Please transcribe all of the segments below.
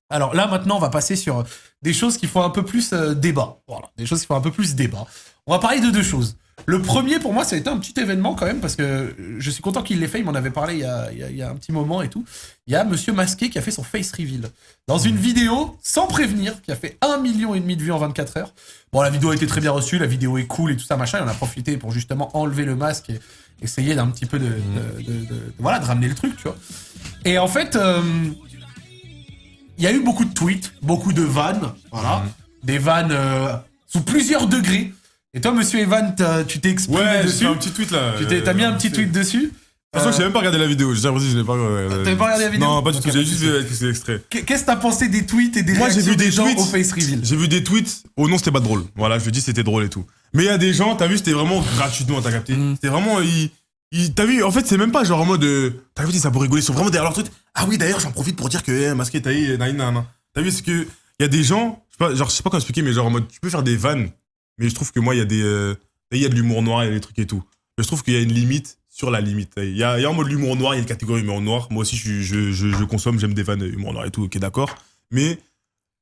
Alors là, maintenant, on va passer sur des choses qui font un peu plus débat. Voilà, des choses qui font un peu plus débat. On va parler de deux choses. Le premier, pour moi, ça a été un petit événement quand même, parce que je suis content qu'il l'ait fait, il m'en avait parlé il y a un petit moment et tout. Il y a Monsieur Masqué qui a fait son face reveal. Dans une vidéo, sans prévenir, qui a fait 1,5 million de vues en 24 heures. Bon, la vidéo a été très bien reçue, la vidéo est cool et tout ça, machin. Et on a profité pour justement enlever le masque et essayer d'un petit peu de ramener le truc, tu vois. Et en fait... il y a eu beaucoup de tweets, beaucoup de vannes, voilà. Des vannes sous plusieurs degrés. Et toi, monsieur Evan, tu t'es exprimé dessus. Ouais, j'ai fait un petit tweet là. T'as mis un petit tweet dessus. De toute façon, j'ai même pas regardé la vidéo. J'ai l'impression que je l'ai pas regardé. T'avais pas regardé la vidéo? Non, pas du tout. J'ai juste vu quelques extraits. Qu'est-ce que t'as pensé des tweets et des réactions des gens au face reveal? J'ai vu des tweets. Oh non, c'était pas drôle. Voilà, je te dis, c'était drôle et tout. Mais il y a des gens, t'as vu, c'était vraiment gratuitement, t'as capté. C'était vraiment. T'as vu, en fait, c'est même pas genre en mode. T'as vu, ça pour rigoler. Ils sont vraiment derrière leur truc. Ah oui, d'ailleurs, j'en profite pour dire que Masqué, t'as vu, c'est que. Il y a des gens. Je sais pas comment expliquer, mais genre en mode. Tu peux faire des vannes. Mais je trouve que moi, il y a des. Il y a de l'humour noir, il y a des trucs et tout. Mais je trouve qu'il y a une limite sur la limite. Il y a en mode l'humour noir, il y a une catégorie humour noir. Moi aussi, je consomme, j'aime des vannes humour noir et tout, ok, d'accord. Mais,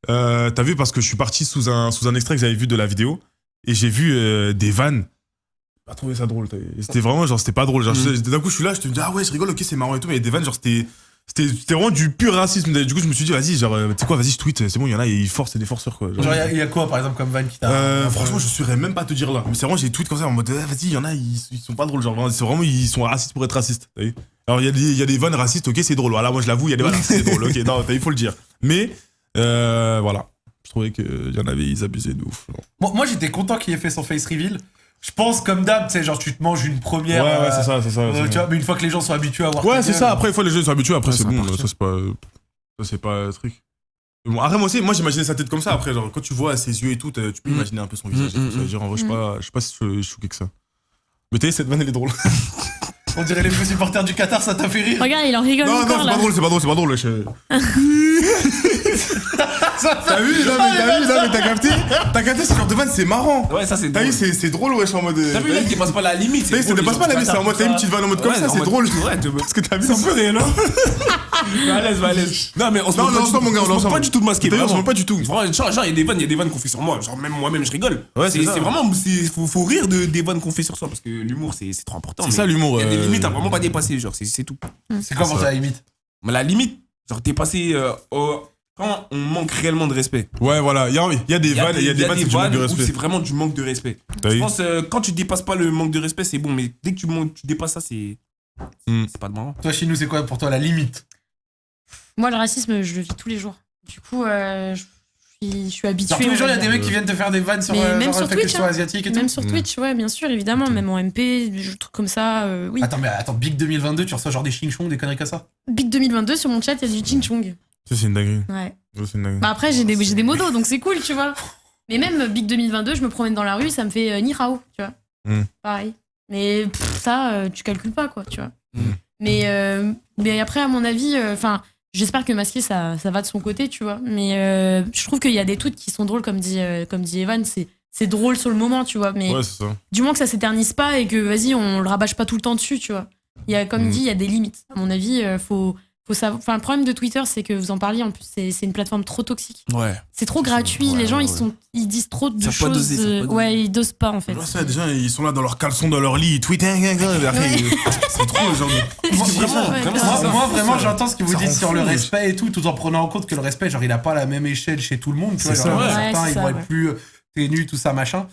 t'as vu, parce que je suis parti sous un extrait que j'avais vu de la vidéo, et j'ai vu des vannes. J'ai pas trouvé ça drôle. C'était vraiment, genre, c'était pas drôle. Genre, d'un coup, je suis là, je te dis, ah ouais, je rigole, ok, c'est marrant et tout, mais il y a des vannes, genre, c'était vraiment du pur racisme. Du coup, je me suis dit, vas-y, genre, tu sais quoi, vas-y, je tweet, c'est bon, il y en a, ils forcent, c'est des forceurs, quoi. Genre, il y a quoi, par exemple, comme van qui t'a. Franchement, je saurais même pas te dire là. Mais c'est vraiment, j'ai des tweets comme ça en mode, vas-y, il y en a, ils sont pas drôles. Genre, ils sont racistes pour être racistes. T'as vu? Alors, il y a des vannes racistes, ok, c'est drôle. Voilà, moi, je l'avoue, il y a des vannes racistes, c'est drôle. Ok, non, il faut le dire. Mais, voilà. Je trouvais qu'il y en avait, ils abusaient de ouf. Moi, j'étais content qu'il ait fait son face reveal. Je pense, comme d'hab, tu sais, genre, tu te manges une première. Ouais, c'est ça. Tu vois, mais une fois que les gens sont habitués à voir. Ouais, c'est ça. Après, une fois que les gens sont habitués, après, c'est bon. Ça, c'est pas un truc. Bon, après, moi, j'imaginais sa tête comme ça. Après, genre, quand tu vois ses yeux et tout, tu peux imaginer un peu son visage. Dire, en vrai, je sais pas si je suis choqué que ça. Mais t'as vu, cette vanne, elle est drôle. On dirait les faux supporters du Qatar, ça t'a fait rire. Regarde, il en rigole non, encore, là. c'est pas drôle. T'as vu, t'as capté? T'as capté ce genre de vanne, c'est marrant. Ouais, ça c'est drôle. T'as vu, c'est drôle, wesh, en mode. T'as vu, là, il dépasse pas la limite. T'as vu, ça dépasse pas la limite, c'est en mode, t'as une petite vanne en mode comme ça, c'est drôle. Ouais, parce que t'as vu. c'est un peu réel, hein. Va à l'aise. Non, mais on se moque pas du tout de Masqué. On se moque pas du tout. Genre, il y a des vannes qu'on fait sur moi. Genre, même moi-même, je rigole. Ouais, c'est vraiment, faut rire des vannes qu'on fait sur soi parce que l'humour, c'est trop important. C'est ça l'humour. Il y a des limites à vraiment pas dépasser, genre, c'est tout. C'est quoi pour toi la limite? Mais la limite, genre, dépasser quand on manque réellement de respect. Ouais, voilà. Il y a des vannes, il y a des vannes, c'est du manque de respect. C'est vraiment du manque de respect. Je pense quand tu dépasses pas le manque de respect, c'est bon, mais dès que tu dépasses ça, c'est pas de marrant. Toi, chez nous, c'est quoi pour toi la limite? Moi, le racisme, je le vis tous les jours. Du coup, je suis habituée. Genre, tous les jours, il y a des mecs qui viennent te faire des vannes sur même genre, sur la Twitch, question asiatique et tout. Même sur Twitch, ouais, bien sûr, évidemment. Même en MP, des trucs comme ça, oui. Attends, Big 2022, tu reçois genre des ching-chong, des conneries comme ça? Big 2022, sur mon chat, il y a du ching chong. Ça, c'est une dinguerie. Ouais. C'est une dinguerie. Bah après, j'ai des modos, donc c'est cool, tu vois. Mais même Big 2022, je me promène dans la rue, ça me fait ni hao, tu vois. Pareil. Mais ça, tu calcules pas, quoi, tu vois. Mais après, à mon avis, j'espère que Masqué, ça va de son côté, tu vois. Mais je trouve qu'il y a des tweets qui sont drôles, comme dit Evan, c'est drôle sur le moment, tu vois. Mais ouais, c'est ça. Du moins que ça s'éternise pas et que, vas-y, on le rabâche pas tout le temps dessus, tu vois. Il y a, comme dit, il y a des limites. À mon avis, faut savoir. Enfin, le problème de Twitter, c'est que vous en parliez, en plus, c'est une plateforme trop toxique. Ouais. C'est trop gratuit, les gens, ils disent trop de choses. Ouais, ils dosent pas, en fait. Ouais, ça, des gens, ils sont là dans leur caleçon, dans leur lit, ils tweetent, c'est trop le genre de. Moi, vraiment, j'entends ce que vous dites sur le respect et tout en prenant en compte que le respect, genre, il a pas la même échelle chez tout le monde, tu vois. Genre, certains, ils vont être plus ténus, tout ça, machin.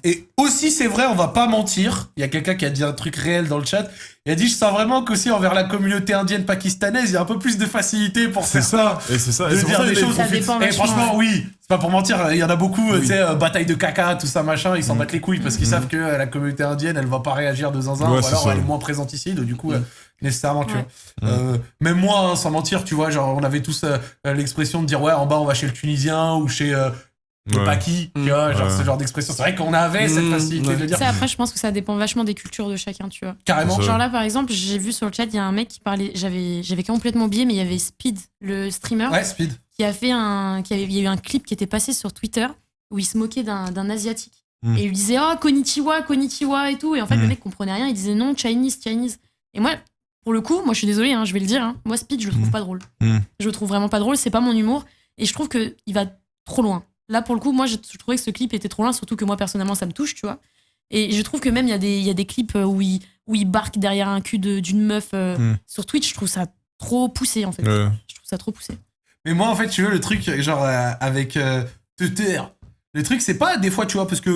Et aussi, c'est vrai, on va pas mentir. Il y a quelqu'un qui a dit un truc réel dans le chat. Il a dit, je sens vraiment qu'aussi envers la communauté indienne pakistanaise, il y a un peu plus de facilité pour faire ça. Et c'est ça. De dire des choses. Et franchement, oui. C'est pas pour mentir. Il y en a beaucoup, tu sais, bataille de caca, tout ça, machin. Ils s'en battent les couilles parce qu'ils savent que la communauté indienne, elle va pas réagir de zinzin. Ou alors elle est moins présente ici. Donc, du coup, nécessairement, tu vois. Même moi, sans mentir, tu vois, genre, on avait tous l'expression de dire, ouais, en bas, on va chez le Tunisien ou chez. Le Paki, tu vois, genre ce genre d'expression. C'est vrai qu'on avait cette facilité de le dire. Ça, après, je pense que ça dépend vachement des cultures de chacun, tu vois. Carrément. Genre là, par exemple, j'ai vu sur le chat, il y a un mec qui parlait, j'avais complètement oublié, mais il y avait Speed, le streamer. Ouais, Speed. Il y a eu un clip qui était passé sur Twitter où il se moquait d'un Asiatique. Et il lui disait, oh, konnichiwa, konnichiwa et tout. Et en fait, le mec comprenait rien, il disait non, Chinese. Et moi, pour le coup, moi je suis désolée, hein, je vais le dire, hein, moi Speed, je le trouve pas drôle. Je le trouve vraiment pas drôle, c'est pas mon humour. Et je trouve qu'il va trop loin. Là, pour le coup, moi je trouvais que ce clip était trop loin, surtout que moi personnellement ça me touche, tu vois. Et je trouve que même il y a des clips où il barque derrière un cul d'une meuf sur Twitch, je trouve ça trop poussé en fait. Je trouve ça trop poussé. Mais moi, en fait, tu veux, le truc, genre, avec te taire. Le truc, c'est pas des fois, tu vois, parce que,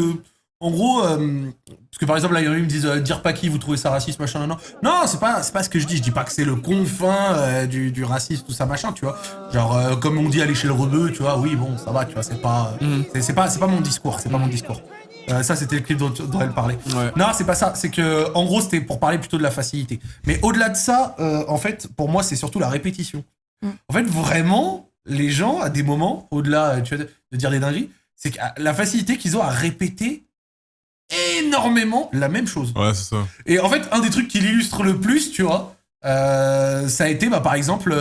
en gros, parce que par exemple, là, il y en a qui me disent, dire pas qui, vous trouvez ça raciste, machin, non. Non, c'est pas ce que je dis. Je dis pas que c'est le confin du racisme, tout ça, machin, tu vois. Genre, comme on dit à l'échelle rebeu, tu vois, oui, bon, ça va, tu vois, c'est pas mon discours, c'est pas mon discours. Ça, c'était le clip dont elle parlait. Ouais. Non, c'est pas ça. C'est que, en gros, c'était pour parler plutôt de la facilité. Mais au-delà de ça, en fait, pour moi, c'est surtout la répétition. En fait, vraiment, les gens, à des moments, au-delà tu vois, de dire des dingueries, c'est que la facilité qu'ils ont à répéter énormément la même chose. Ouais, c'est ça. Et en fait, un des trucs qui l'illustre le plus, tu vois, ça a été, par exemple,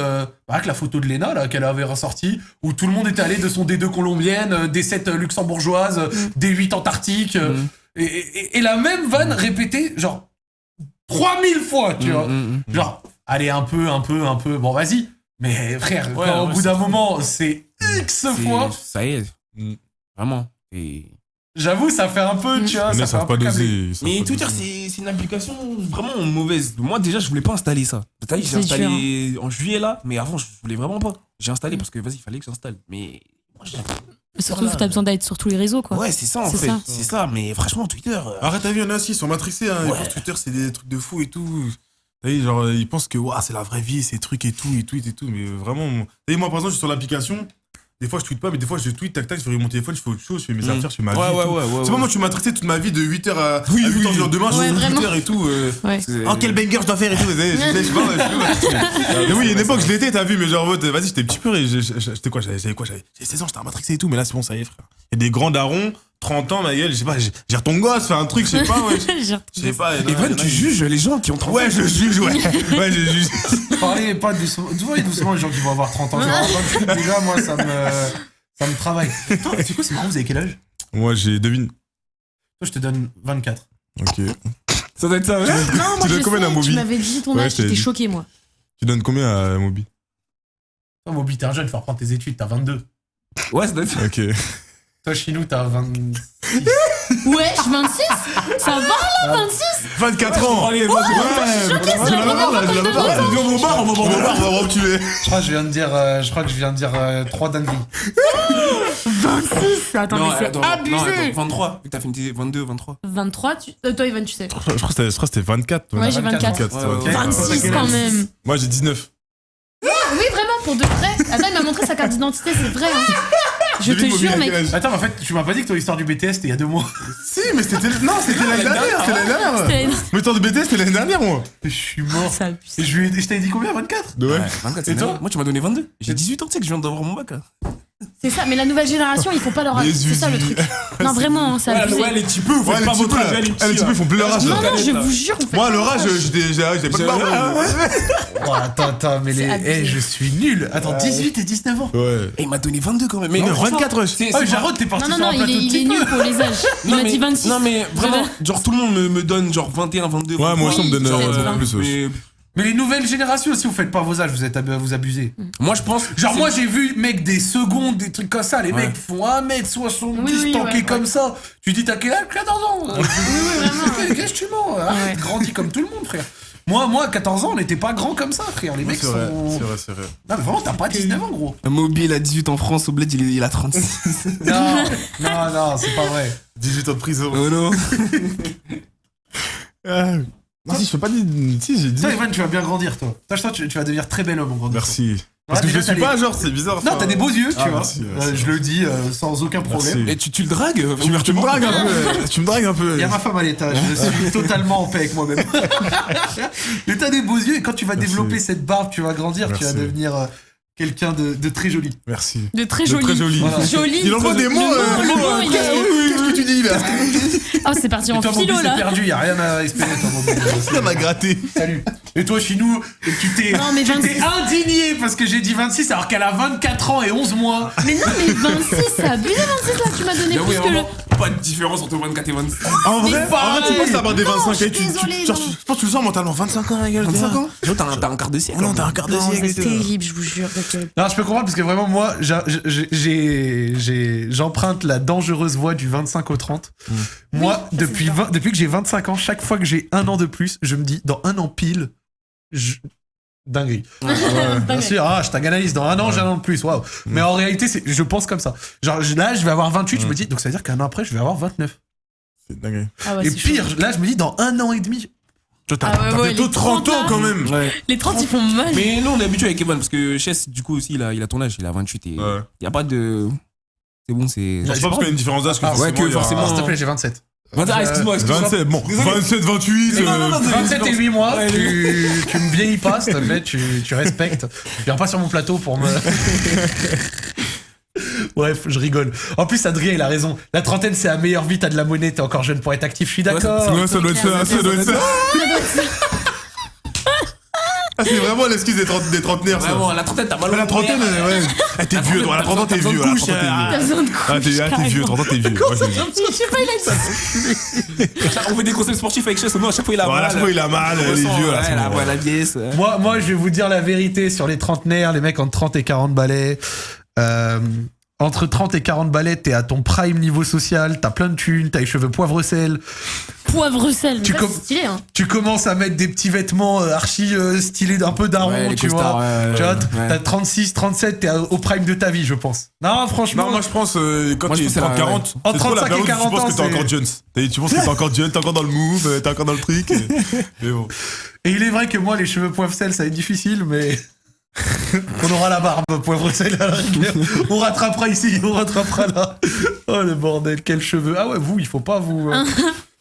la photo de Lena, là, qu'elle avait ressortie, où tout le monde était allé de son D2 colombienne, D7 luxembourgeoise, D8 antarctique, et la même vanne répétée, genre, 3000 fois, tu vois. Genre, allez, un peu, bon, vas-y. Mais frère, au bout d'un moment, c'est X fois. Ça y est. Vraiment. Et... J'avoue, ça fait un peu, tu vois. Mais ça pas doser. Mais Twitter, c'est une application vraiment mauvaise. Moi, déjà, je voulais pas installer ça. T'as vu, j'ai installé en juillet là, mais avant, je voulais vraiment pas. J'ai installé parce que vas-y, il fallait que j'installe. Mais moi, surtout que t'as besoin d'être sur tous les réseaux, quoi. Ouais, c'est ça en fait. C'est ça, mais franchement, Twitter. Arrête, t'as vu, il y en a aussi, ils sont matrixés. Hein. Ouais. Twitter, c'est des trucs de fou et tout. T'as vu, genre, ils pensent que c'est la vraie vie, ces trucs et tout, mais vraiment. T'as vu, moi, par exemple, je suis sur l'application. Des fois, je tweete pas, mais des fois, je tweete, tac, je fais mon téléphone, je fais autre chose, je fais mes affaires, je fais ma vie. C'est pas moi, tu m'as traité toute ma vie de 8h à 8h, demain, je suis sur Twitter et tout. Oh, quel banger je dois faire et tout. Mais oui, il y a une époque, je l'étais, t'as vu, mais genre, vas-y, j'étais petit peu, j'étais quoi, j'avais 16 ans, j'étais un matrixé et tout, mais là, c'est bon, ça y est, frère. Il y a des grands darons, 30 ans, ma gueule, je sais pas, gère ton gosse, fais un truc, je sais pas, ouais. Je sais pas. Evan, tu juges les gens qui ont 30 ans. Ouais, je juge, ouais. Ouais, je juge. Parlez pas doucement. Doucement, les gens qui vont avoir 30 ans. Déjà, moi, ça me travaille. Attends, c'est quoi, c'est marrant, vous avez quel âge? Moi, j'ai devine. Toi, je te donne 24. Ok. Ça doit être ça, ouais. Non, moi, tu m'avais dit ton âge, j'étais choqué, moi. Tu donnes combien à Moby? Toi, Moby, t'es un jeune, faut reprendre tes études, t'as 22. Ouais, ça doit être ça. Ok. Toi, Chinou, t'as 26. Ouais, 26. Ça va là, 26. 24 ans. Allez, ouais, je suis choquée, c'est la première fois que je te vois. Viens au bar, on va me tuer. Je crois que je viens de dire 3 dingueries. 26. Attends, mais c'est abusé. Non, 23. T'as fait une 22, 23. 23, toi, Evan, tu sais. Je crois que c'était 24. Ouais, j'ai 24. 26 quand même. Moi, j'ai 19. Oui, vraiment, pour de vrai. Attends, il m'a montré sa carte d'identité, c'est vrai. Hein. Je te jure, mec. Attends, mais en fait, tu m'as pas dit que ton histoire du BTS c'était il y a 2 mois. Si, mais c'était l'année dernière. Mon histoire de BTS, c'était l'année dernière, moi. Je suis mort. Et je t'avais dit combien, 24? Ouais. 24, et toi? Moi, tu m'as donné 22. J'ai 18 ans, tu sais que je viens d'avoir mon bac, là. C'est ça, mais la nouvelle génération, ils font pas leur âge. C'est ça le truc. Non, vraiment, c'est abusé. Ouais, les petits peu, vous faites pas votre âge, les petits. Les petits peu, ils font plus leur âge. Non, je vous jure. Moi, leur âge, j'ai pas de barbe. Attends, mais je suis nul. Attends, 18 et 19 ans. Ouais. Et il m'a donné 22 quand même. Mais 24, ouais. Jarod, t'es parti sur un plateau de il est nul pour les âges. Il m'a dit 26. Non, mais vraiment, genre tout le monde me donne genre 21, 22. Ouais, moi aussi, on me donne plus. Mais les nouvelles générations aussi, vous faites pas vos âges, vous abusez. Moi, je pense. Genre, moi, j'ai vu, mec, des secondes, des trucs comme ça. Les mecs font 1m70 tankés comme ça. Tu dis, t'as quel âge? 14 ans. Oui, vraiment. Qu'est-ce que tu mens? Arrête, grandis comme tout le monde, frère. Moi, à 14 ans, on n'était pas grand comme ça, frère. Les mecs sont. C'est vrai. Non, mais vraiment, t'as pas 19 ans, gros. Mobile à 18 en France, au bled, il a 36. Non, c'est pas vrai. 18 ans de prison. Oh non. Non, si je peux pas dire. Si, j'ai dit. Toi, Evan, tu vas bien grandir, toi. Toi, tu vas devenir très bel homme en grandissant. Merci. Parce que je suis pas, genre, c'est bizarre. Non, t'as des beaux yeux, tu vois. Merci. Je le dis sans aucun problème. Et tu le dragues? Tu me dragues un peu. Tu me dragues un peu. Il y a ma femme à l'étage. Je suis totalement en paix avec moi-même. Mais t'as des beaux yeux et quand tu vas développer cette barbe, tu vas grandir, tu vas devenir quelqu'un de très joli. Merci. De très joli. Voilà. Joli. Il envoie des mots. Qu'est-ce que tu dis là? Oh, c'est parti en philo là. C'est perdu, y a rien à espérer. Ça m'a gratté. Salut. Et toi, Chinou, tu t'es indigné parce que j'ai dit 26 alors qu'elle a 24 ans et 11 mois. Mais non, mais 26, c'est abusé 26 là, tu m'as donné plus que le. pas de différence entre 24 et 25. En vrai, tu penses avoir des 25 je suis et tu désolée, genre, non. je pense que tu le sens mentalement 25 ans, la gueule. 25 ans? T'as un quart de siècle. Non, t'as un quart de Non, siècle. c'est terrible, je vous jure. Non, je peux comprendre parce que vraiment, moi, j'emprunte la dangereuse voie du 25 au 30. Moi, Oui, ça, c'est depuis que j'ai 25 ans, chaque fois que j'ai un an de plus, je me dis, dans un an pile, dinguerie. Bien sûr, je t'analyse, dans un an, j'ai un an de plus, waouh. Mais en réalité, je pense comme ça. Genre, là, je vais avoir 28, je me dis, donc ça veut dire qu'un an après, je vais avoir 29. C'est dingue. Ah ouais, Et c'est pire, chaud. là, je me dis, dans un an et demi. Toi, Ah ouais, t'as ouais, bientôt les 30 ans 30 quand même. Ouais. Les 30, ils font mal. Mais nous, on est habitué avec Evan parce que Chess, du coup, aussi, il a ton âge, il a 28 et il Ouais. n'y a pas de. C'est bon, c'est. C'est pas parce qu'il y a une différence d'âge que Ah, forcément. ouais, que il y aura- forcément. S'il te plaît, j'ai 27. Excuse-moi. 27, bon, Désolé. 27, 28. Non, non, non, 27 et 8 mois, Ouais, tu me vieillis pas, s'il te plaît, tu respectes. Viens pas sur mon plateau pour me. Bref, je rigole. En plus, Adrien, il a raison. La trentaine, c'est la meilleure vie, t'as de la monnaie, t'es encore jeune pour être actif, je suis d'accord. Ouais, ça doit être ça, ça doit être ça. Ah, c'est vraiment l'excuse des trentenaires, ça. Vraiment, la trentaine, t'as mal au La trentaine, nerf. ouais. Ah, t'es vieux, à la trentaine, t'es vieux. À la trentaine, t'es T'as vieux. besoin de couche, Ah, t'es vieux, carrément. 30 ans, t'es vieux. Moi, je le dis. Je sais pas, il a dit. On fait des concepts sportifs avec Chess, nous, à chaque fois, il a Voilà, à mal. chaque fois, il a mal, On les ressent, vieux, là. ouais, c'est bon. la vieillesse. Moi, je vais vous dire la vérité sur les trentenaires, les mecs entre 30 et 40 balais. Entre 30 et 40 balais, t'es à ton prime niveau social, t'as plein de thunes, t'as les cheveux poivre-sel, Poivre sel, mais Tu ça, com- c'est stylé, hein. tu commences à mettre des petits vêtements archi stylés, un peu daron, Ouais, les tu costards, vois. ouais, Tu vois, ouais. t'as 36, 37, t'es au prime de ta vie, je pense. Non, franchement. Non, moi je pense quand Moi, je tu es pense que c'est la- 30-40, Entre c'est trop la 35 et période où tu 40 penses que ans, t'es encore jeune. Tu penses que t'es encore jeune, t'es encore dans le move, t'es encore dans le truc. Mais bon. Et il est vrai que moi, les cheveux poivre-sel, ça va être difficile, mais. On aura la barbe poivre-sel à la rigueur. On rattrapera ici, on rattrapera là. Oh le bordel, quels cheveux. Ah ouais, vous, il faut pas vous.